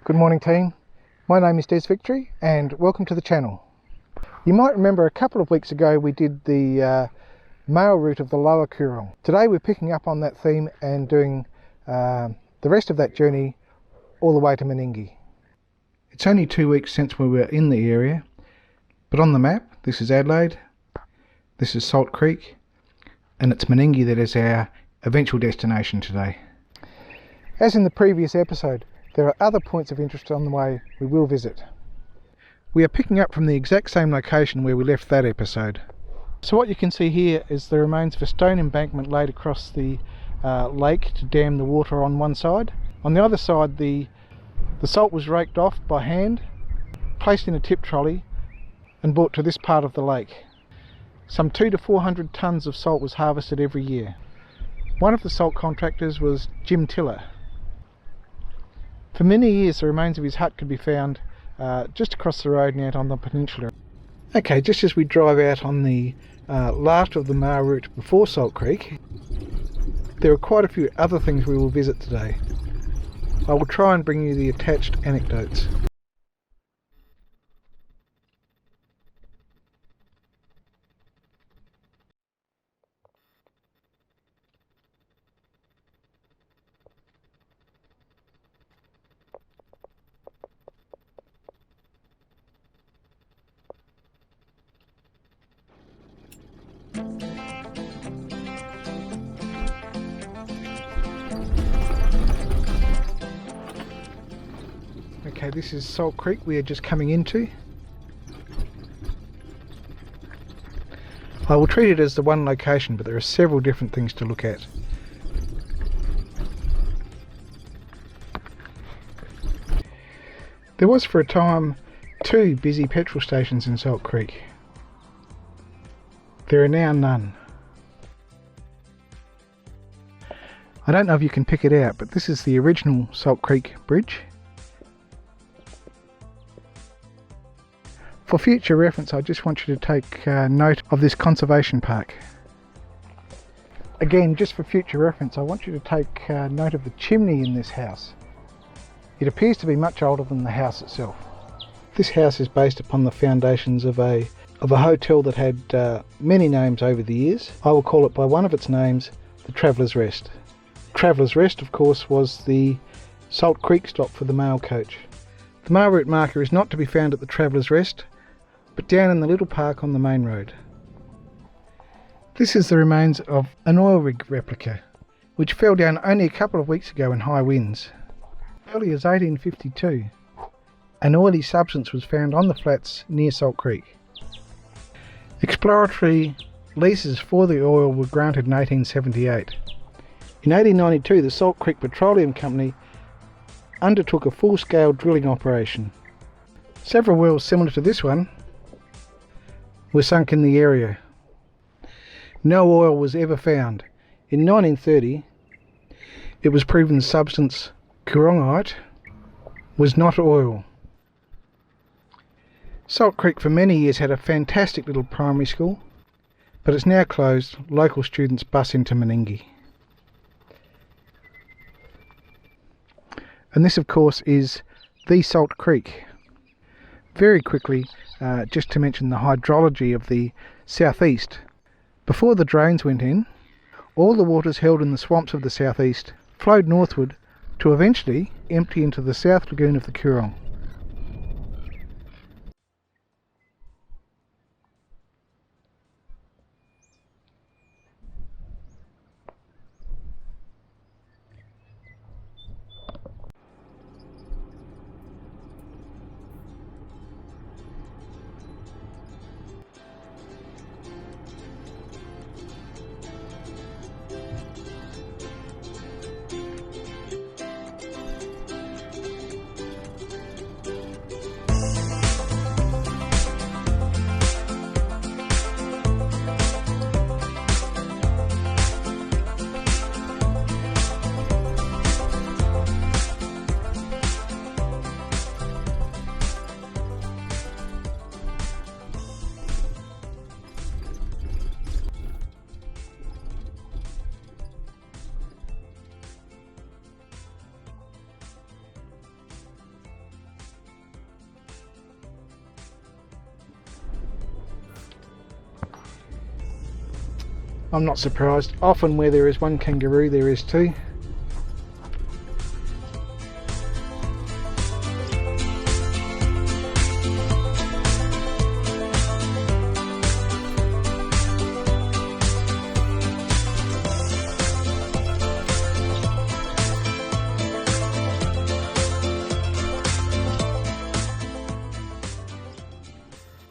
Good morning team, my name is Des Victory and welcome to the channel. You might remember a couple of weeks ago we did the male route of the lower coorong. Today we're picking up on that theme and doing the rest of that journey all the way to Meningie. It's only 2 weeks since we were in the area, but on the map this is Adelaide, this is Salt Creek, and it's Meningie that is our eventual destination today. As in the previous episode, there are other points of interest on the way we will visit. We are picking up from the exact same location where we left that episode. So what you can see here is the remains of a stone embankment laid across the lake to dam the water on one side. On the other side the salt was raked off by hand, placed in a tip trolley and brought to this part of the lake. Some 200 to 400 tonnes of salt was harvested every year. One of the salt contractors was Jim Tiller. For many years the remains of his hut could be found just across the road and out on the peninsula. Okay, just as we drive out on the last of the male route before Salt Creek, there are quite a few other things we will visit today. I will try and bring you the attached anecdotes. Okay, this is Salt Creek we are just coming into. I will treat it as the one location, but there are several different things to look at. There was for a time 2 busy petrol stations in Salt Creek. There are now none. I don't know if you can pick it out, but this is the original Salt Creek Bridge. For future reference, I just want you to take note of this conservation park. Again, just for future reference, I want you to take note of the chimney in this house. It appears to be much older than the house itself. This house is based upon the foundations of a hotel that had many names over the years. I will call it by one of its names, the Traveller's Rest. Traveller's Rest, of course, was the Salt Creek stop for the mail coach. The mail route marker is not to be found at the Traveller's Rest, but down in the little park on the main road. This is the remains of an oil rig replica, which fell down only a couple of weeks ago in high winds. As early as 1852, an oily substance was found on the flats near Salt Creek. Exploratory leases for the oil were granted in 1878. In 1892, the Salt Creek Petroleum Company undertook a full-scale drilling operation. Several wells similar to this one were sunk in the area. No oil was ever found. In 1930, it was proven the substance coorongite was not oil. Salt Creek for many years had a fantastic little primary school, but it's now closed. Local students bus into Meningie. And this of course is the Salt Creek. Very quickly, just to mention the hydrology of the southeast. Before the drains went in, all the waters held in the swamps of the southeast flowed northward to eventually empty into the South Lagoon of the Coorong. I'm not surprised. Often where there is one kangaroo, there is two.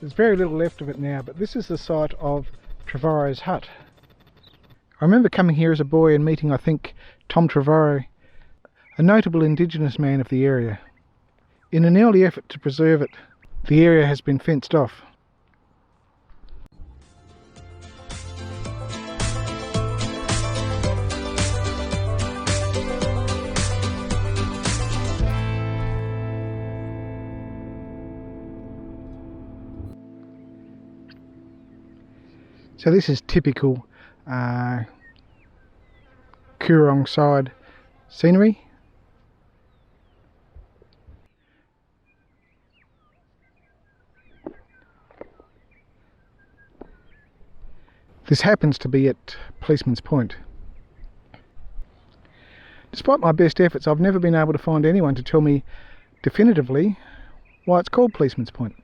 There's very little left of it now, but this is the site of Trevorrow's hut. I remember coming here as a boy and meeting, I think, Tom Trevorrow, a notable Indigenous man of the area. In an early effort to preserve it, the area has been fenced off. So this is typical coorong side scenery. This happens to be at Policeman's Point. Despite my best efforts, I've never been able to find anyone to tell me definitively why it's called Policeman's Point.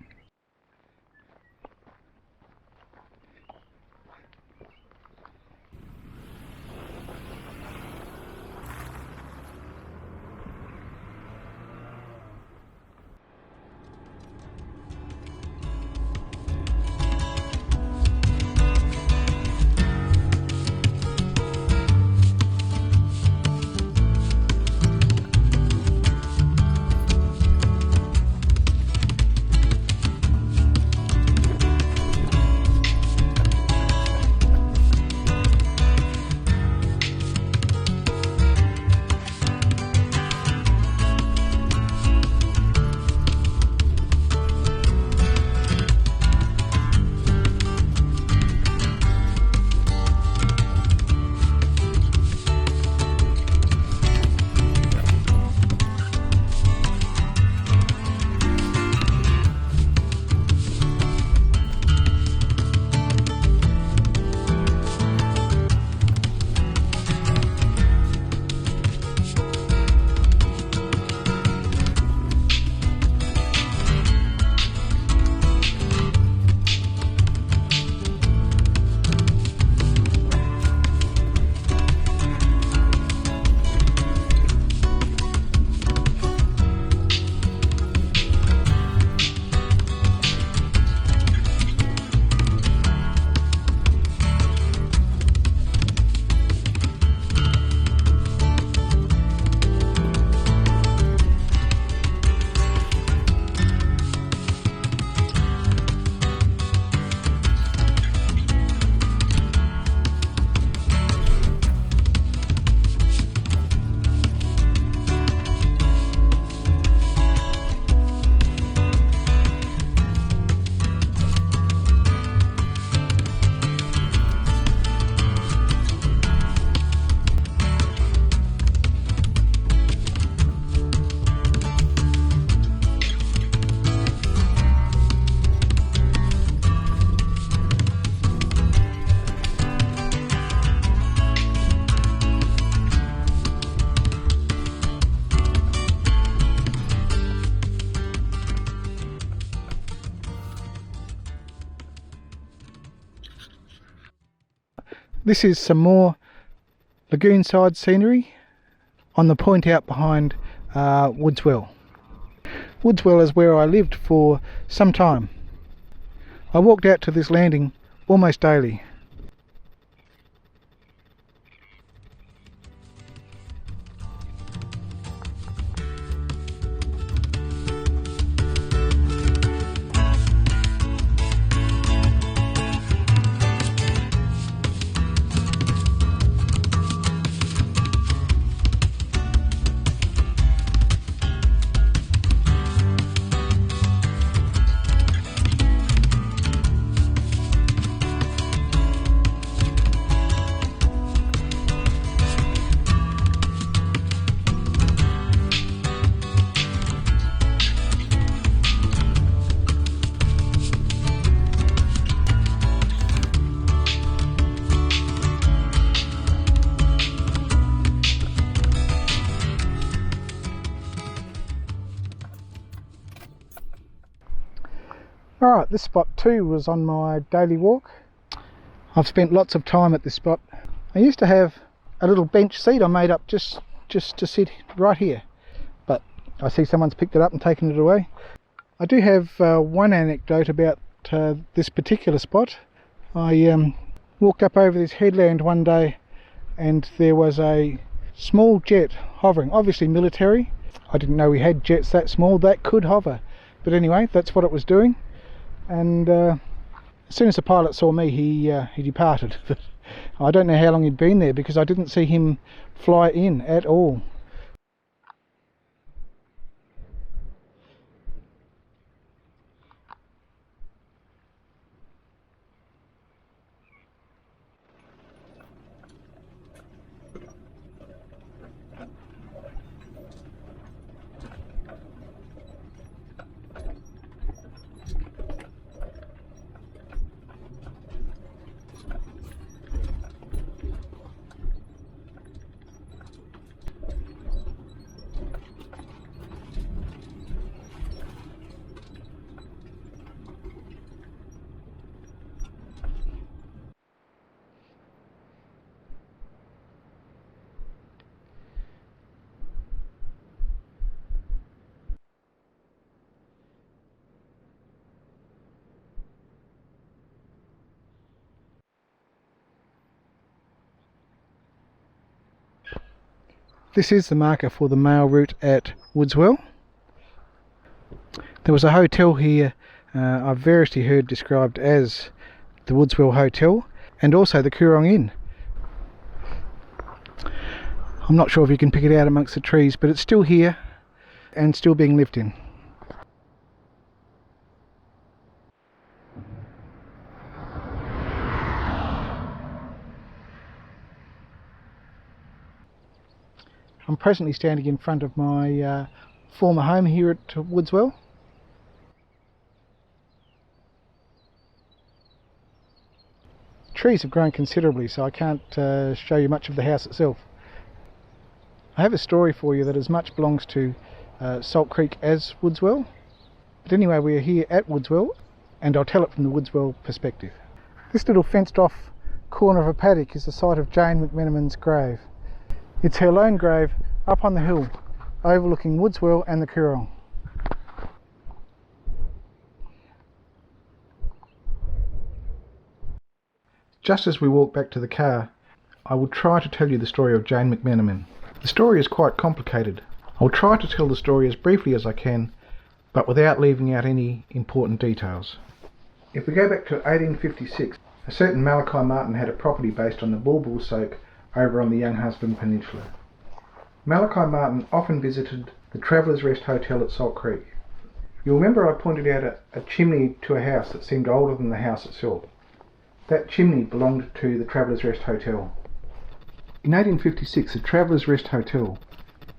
This is some more lagoon side scenery on the point out behind Woodswell. Woodswell is where I lived for some time. I walked out to this landing almost daily. Alright, this spot too was on my daily walk. I've spent lots of time at this spot. I used to have a little bench seat I made up just to sit right here, but I see someone's picked it up and taken it away. I do have one anecdote about this particular spot. I walked up over this headland one day and there was a small jet hovering, obviously military. I didn't know we had jets that small that could hover, but anyway, that's what it was doing. And as soon as the pilot saw me, he departed. I don't know how long he'd been there because I didn't see him fly in at all. This is the marker for the mail route at Woodswell. There was a hotel here I've variously heard described as the Woodswell Hotel, and also the Coorong Inn. I'm not sure if you can pick it out amongst the trees, but it's still here and still being lived in. I'm presently standing in front of my former home here at Woodswell. Trees have grown considerably, so I can't show you much of the house itself. I have a story for you that as much belongs to Salt Creek as Woodswell. But anyway, we are here at Woodswell, and I'll tell it from the Woodswell perspective. This little fenced off corner of a paddock is the site of Jane McMenamin's grave. It's her lone grave up on the hill, overlooking Woodswell and the Coorong. Just as we walk back to the car, I will try to tell you the story of Jane McMenamin. The story is quite complicated. I'll try to tell the story as briefly as I can, but without leaving out any important details. If we go back to 1856, a certain Malachi Martin had a property based on the Bulbul Soak over on the Younghusband Peninsula. Malachi Martin often visited the Travellers' Rest Hotel at Salt Creek. You'll remember I pointed out a chimney to a house that seemed older than the house itself. That chimney belonged to the Travellers' Rest Hotel. In 1856, the Travellers' Rest Hotel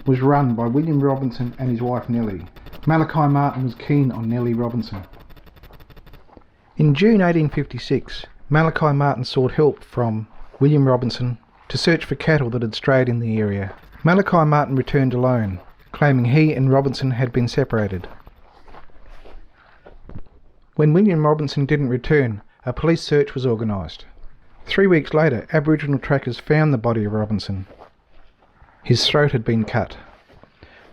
was run by William Robinson and his wife Nellie. Malachi Martin was keen on Nellie Robinson. In June 1856, Malachi Martin sought help from William Robinson to search for cattle that had strayed in the area. Malachi Martin returned alone, claiming he and Robinson had been separated. When William Robinson didn't return, a police search was organised. 3 weeks later, Aboriginal trackers found the body of Robinson. His throat had been cut.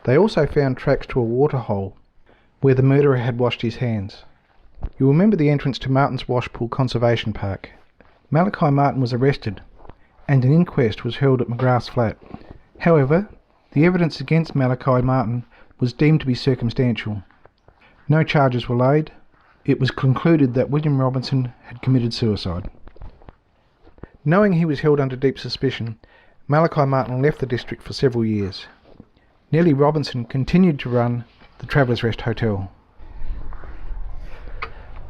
They also found tracks to a waterhole where the murderer had washed his hands. You'll remember the entrance to Martin's Washpool Conservation Park. Malachi Martin was arrested and an inquest was held at McGrath's Flat. However, the evidence against Malachi Martin was deemed to be circumstantial. No charges were laid. It was concluded that William Robinson had committed suicide. Knowing he was held under deep suspicion, Malachi Martin left the district for several years. Nellie Robinson continued to run the Travellers' Rest Hotel.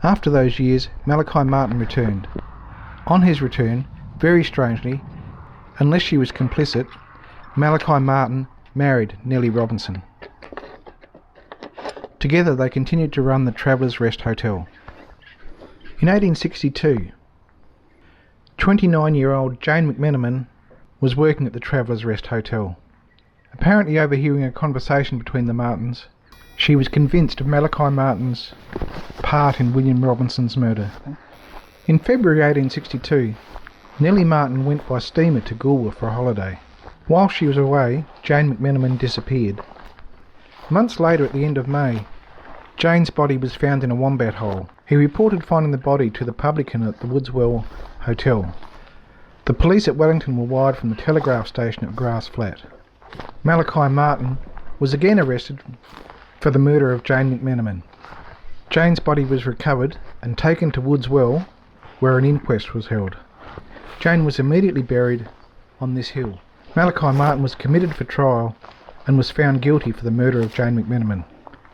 After those years, Malachi Martin returned. On his return, very strangely, unless she was complicit, Malachi Martin married Nellie Robinson. Together they continued to run the Travellers' Rest Hotel. In 1862, 29-year-old Jane McMenamin was working at the Travellers' Rest Hotel. Apparently overhearing a conversation between the Martins, she was convinced of Malachi Martin's part in William Robinson's murder. In February 1862, Nellie Martin went by steamer to Goolwa for a holiday. While she was away, Jane McMenamin disappeared. Months later, at the end of May, Jane's body was found in a wombat hole. He reported finding the body to the publican at the Woodswell Hotel. The police at Wellington were wired from the telegraph station at Grass Flat. Malachi Martin was again arrested for the murder of Jane McMenamin. Jane's body was recovered and taken to Woodswell, where an inquest was held. Jane was immediately buried on this hill. Malachi Martin was committed for trial and was found guilty for the murder of Jane McMenamin.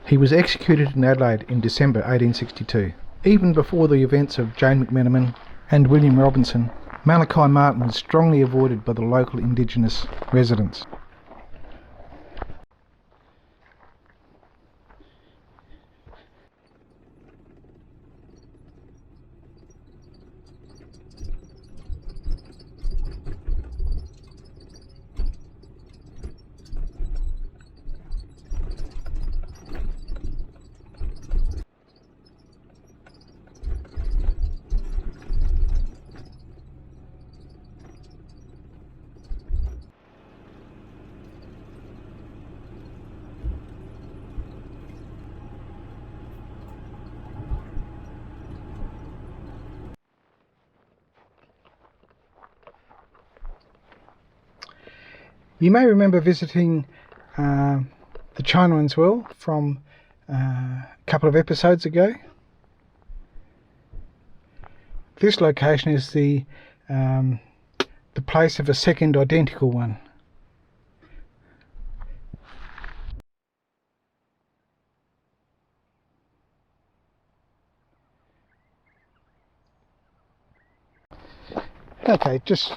He was executed in Adelaide in December 1862. Even before the events of Jane McMenamin and William Robinson, Malachi Martin was strongly avoided by the local Indigenous residents. You may remember visiting the Chinaman's Well from a couple of episodes ago. This location is the place of a second identical one. Okay, just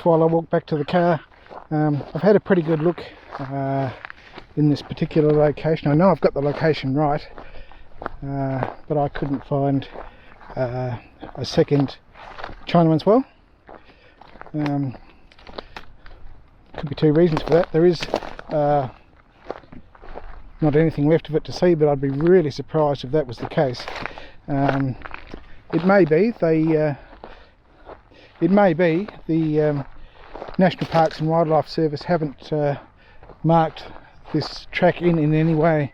while I walk back to the car, I've had a pretty good look in this particular location. I know I've got the location right, but I couldn't find a second Chinaman's Well. Could be two reasons for that. There is not anything left of it to see, but I'd be really surprised if that was the case. It may be the National Parks and Wildlife Service haven't marked this track in any way.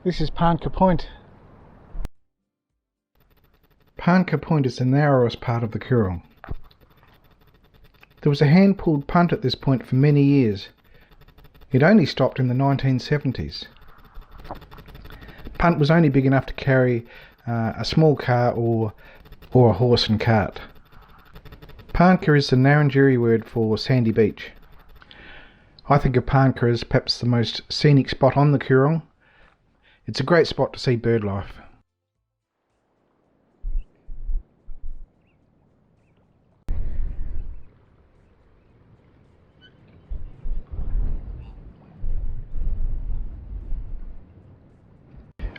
This is Parnka Point. Parnka Point is the narrowest part of the coorong. There was a hand-pulled punt at this point for many years, It only stopped in the 1970s. Punt was only big enough to carry a small car or a horse and cart. Parnka is the Meningie word for sandy beach. I think of Parnka as perhaps the most scenic spot on the Coorong. It's a great spot to see bird life.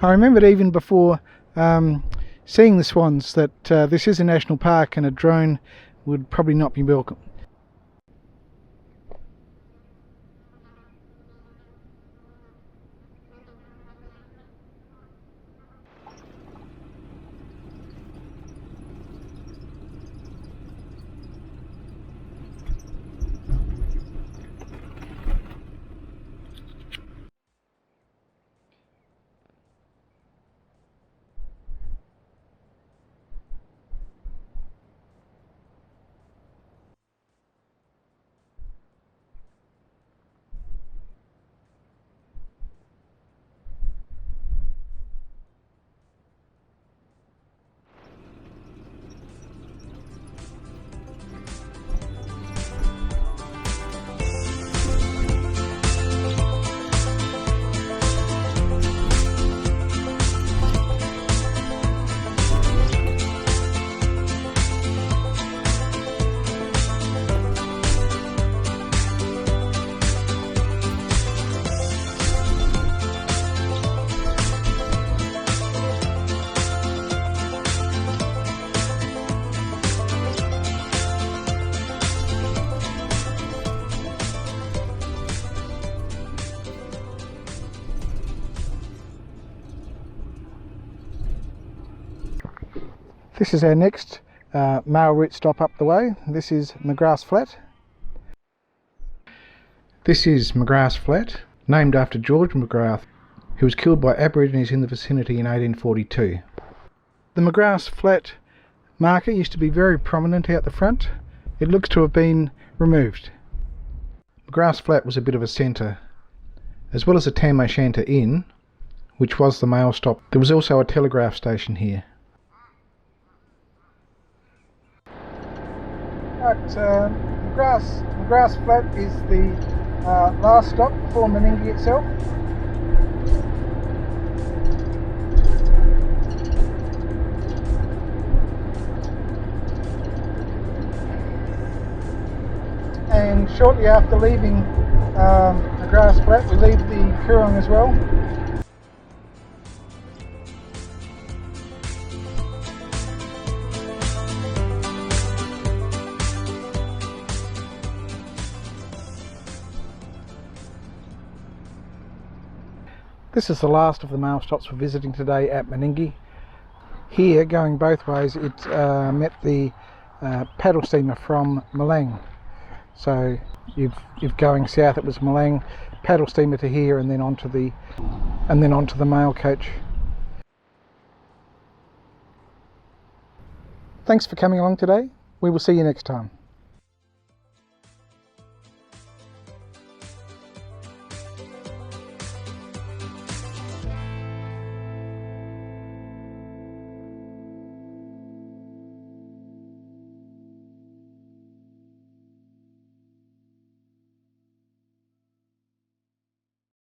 I remembered even before seeing the swans that this is a national park and a drone would probably not be welcome. This is our next mail route stop up the way. This is McGrath Flat. This is McGrath Flat, named after George McGrath, who was killed by Aborigines in the vicinity in 1842. The McGrath Flat marker used to be very prominent out the front. It looks to have been removed. McGrath Flat was a bit of a centre. As well as a Tam O'Shanter Inn, which was the mail stop, there was also a telegraph station here. Right, McGrath Flat is the last stop before Meningie itself. And shortly after leaving McGrath Flat, we leave the coorong as well. This is the last of the mail stops we're visiting today at Meningie. Here, going both ways, it met the paddle steamer from Meningie. So if going south, it was Meningie, paddle steamer to here, and then onto the mail coach. Thanks for coming along today. We will see you next time.